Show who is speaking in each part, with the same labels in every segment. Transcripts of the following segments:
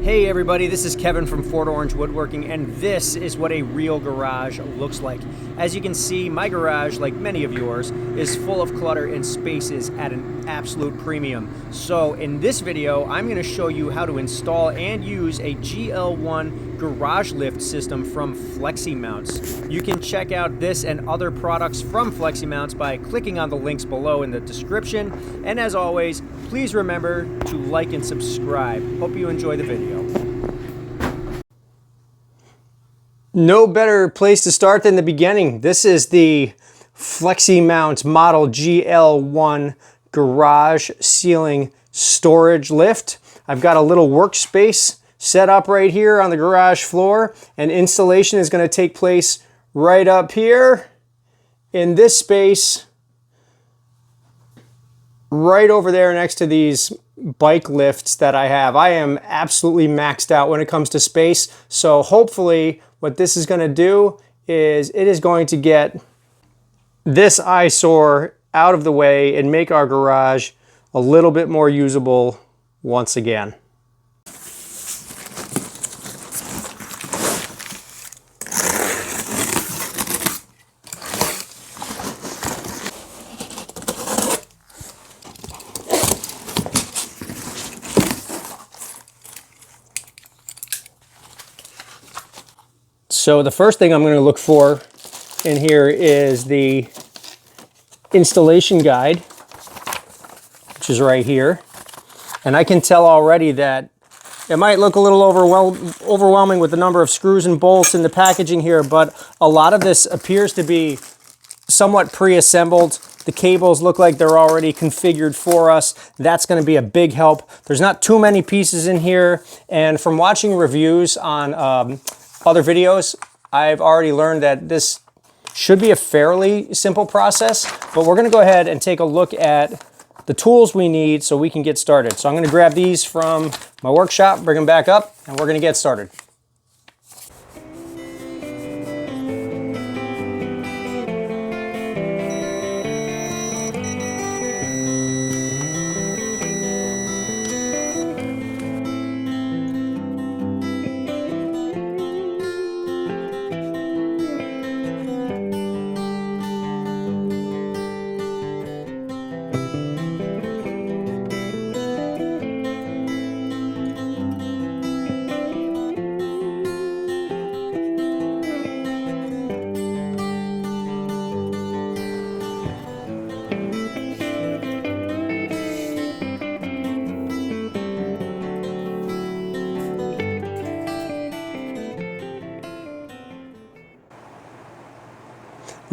Speaker 1: Hey everybody, this is Kevin from Fort Orange Woodworking, and this is what a real garage looks like. As you can see, my garage, like many of yours, is full of clutter and spaces at an absolute premium. So in this video, I'm going to show you how to install and use a GL1 garage lift system from FLEXIMOUNTS. You can check out this and other products from FLEXIMOUNTS by clicking on the links below in the description. And as always, please remember to like and subscribe. Hope you enjoy the video. No better place to start than the beginning. This is the FLEXIMOUNTS model GL1 garage ceiling storage lift. I've got a little workspace set up right here on the garage floor, and installation is going to take place right up here in this space, right over there next to these bike lifts that I have. I am absolutely maxed out when it comes to space, so hopefully what this is going to do is it is going to get this eyesore out of the way and make our garage a little bit more usable once again. So the first thing I'm going to look for in here is the installation guide, which is right here. And I can tell already that it might look a little overwhelming with the number of screws and bolts in the packaging here, but a lot of this appears to be somewhat pre-assembled. The cables look like they're already configured for us. That's going to be a big help. There's not too many pieces in here, and from watching reviews on other videos, I've already learned that this should be a fairly simple process, but we're going to go ahead and take a look at the tools we need so we can get started. So I'm going to grab these from my workshop, bring them back up, and we're going to get started.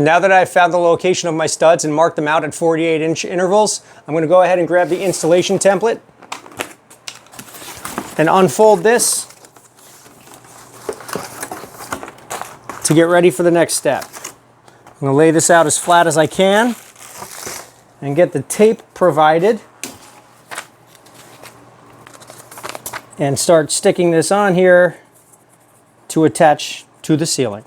Speaker 1: Now that I've found the location of my studs and marked them out at 48-inch intervals, I'm going to go ahead and grab the installation template and unfold this to get ready for the next step. I'm going to lay this out as flat as I can and get the tape provided and start sticking this on here to attach to the ceiling.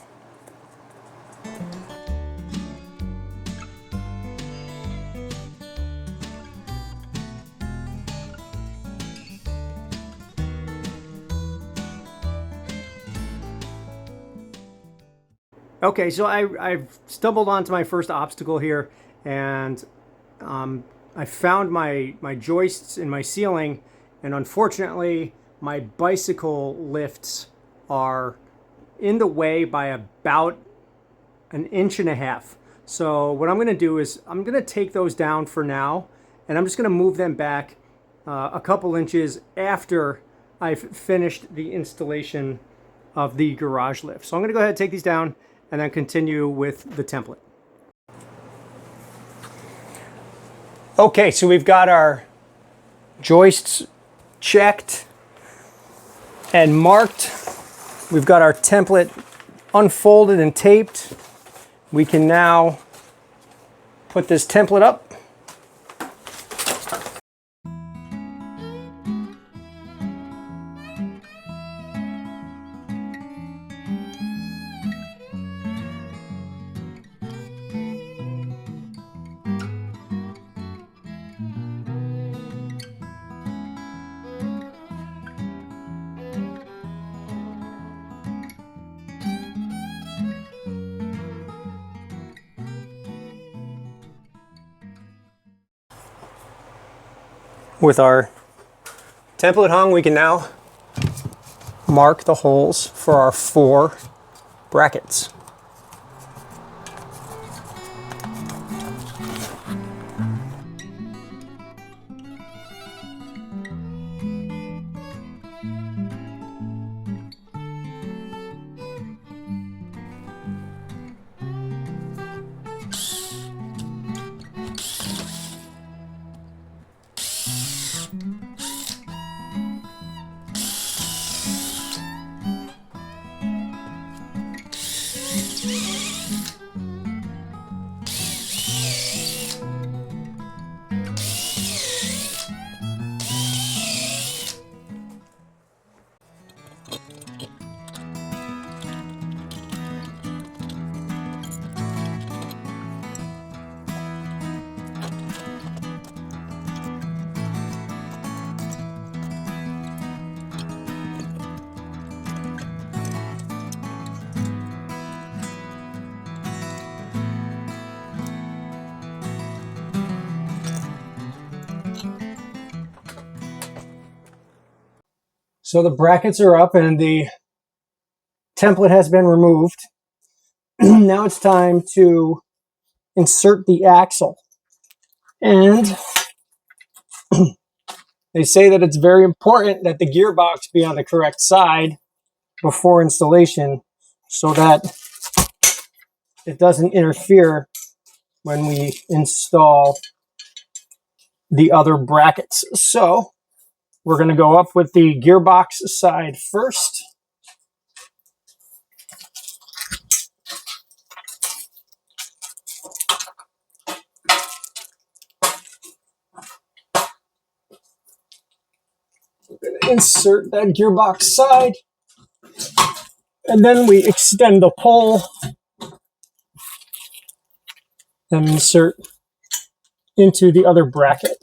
Speaker 1: Okay, so I've stumbled onto my first obstacle here, and I found my joists in my ceiling, and unfortunately my bicycle lifts are in the way by about 1.5 inches. So what I'm going to do is I'm going to take those down for now, and I'm just going to move them back a couple inches after I've finished the installation of the garage lift. So I'm going to go ahead and take these down and then continue with the template. Okay, so we've got our joists checked and marked. We've got our template unfolded and taped. We can now put this template up. With our template hung, we can now mark the holes for our 4 brackets. So the brackets are up and the template has been removed. Now it's time to insert the axle. And they say that it's very important that the gearbox be on the correct side before installation so that it doesn't interfere when we install the other brackets. So we're going to go up with the gearbox side first. We're going to insert that gearbox side, and then we extend the pole and insert into the other bracket.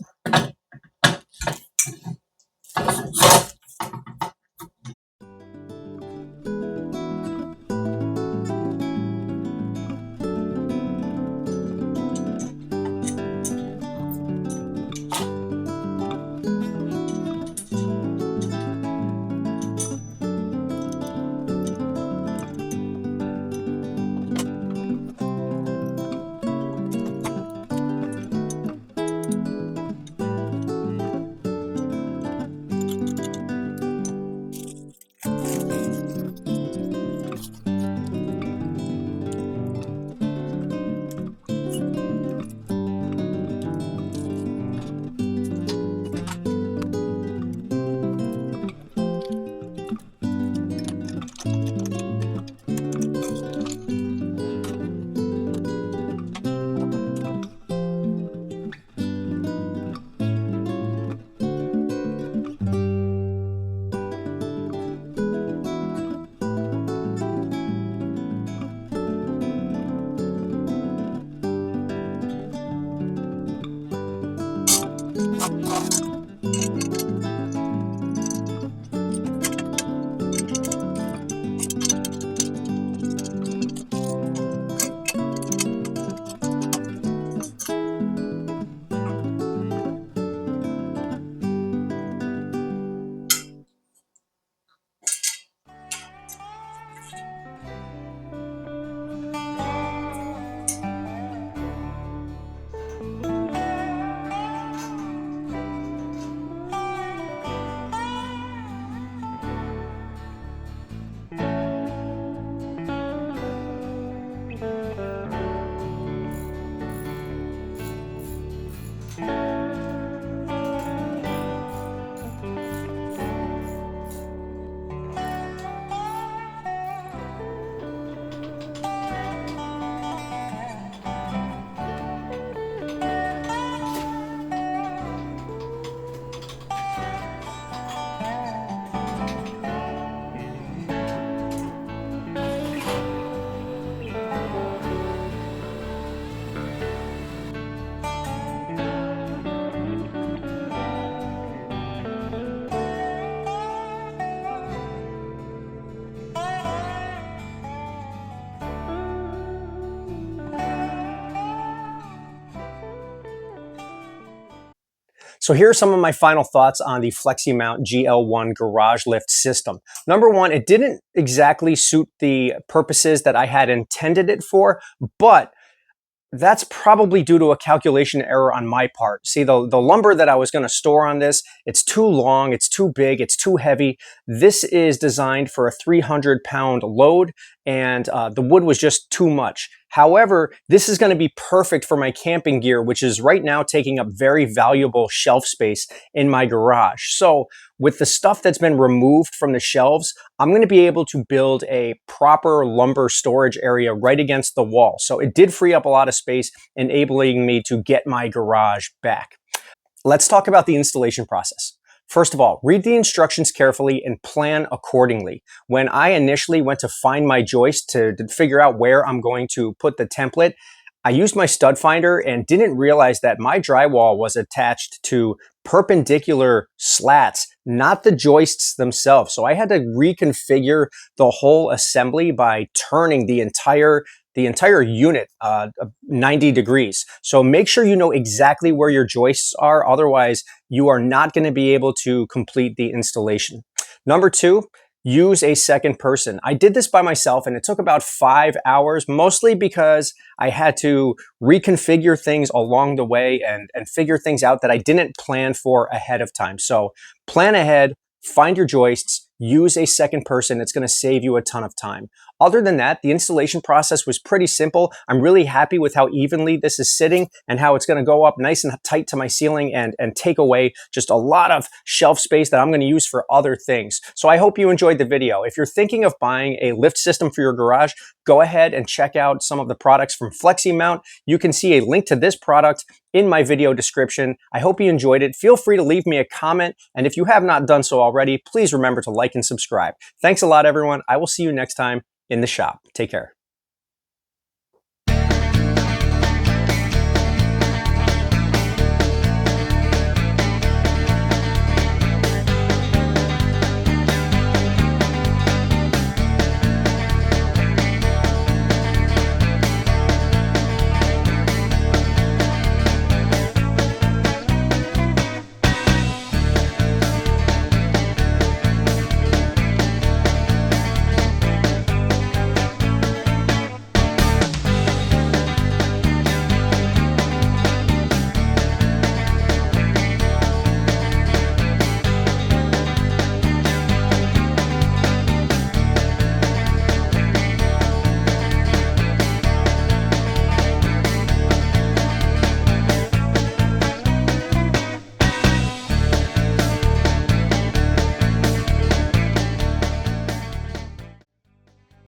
Speaker 1: So here are some of my final thoughts on the FLEXIMOUNT GL1 garage lift system. Number one, it didn't exactly suit the purposes that I had intended it for, but that's probably due to a calculation error on my part. See, the lumber that I was going to store on this, it's too long, it's too big, it's too heavy. This is designed for a 300-pound load, and the wood was just too much. However, this is going to be perfect for my camping gear, which is right now taking up very valuable shelf space in my garage. So with the stuff that's been removed from the shelves, I'm going to be able to build a proper lumber storage area right against the wall. So it did free up a lot of space, enabling me to get my garage back. Let's talk about the installation process. First of all, read the instructions carefully and plan accordingly. When I initially went to find my joist to figure out where I'm going to put the template, I used my stud finder and didn't realize that my drywall was attached to perpendicular slats, not the joists themselves. So I had to reconfigure the whole assembly by turning the entire unit 90 degrees. So make sure you know exactly where your joists are. Otherwise, you are not going to be able to complete the installation. Number two, use a second person. I did this by myself and it took about 5 hours, mostly because I had to reconfigure things along the way and figure things out that I didn't plan for ahead of time. So plan ahead, find your joists, use a second person. It's going to save you a ton of time. Other than that, the installation process was pretty simple. I'm really happy with how evenly this is sitting and how it's going to go up nice and tight to my ceiling and take away just a lot of shelf space that I'm going to use for other things. So I hope you enjoyed the video. If you're thinking of buying a lift system for your garage, go ahead and check out some of the products from FLEXIMOUNT. You can see a link to this product in my video description. I hope you enjoyed it. Feel free to leave me a comment. And if you have not done so already, please remember to like and subscribe. Thanks a lot, everyone. I will see you next time in the shop. Take care.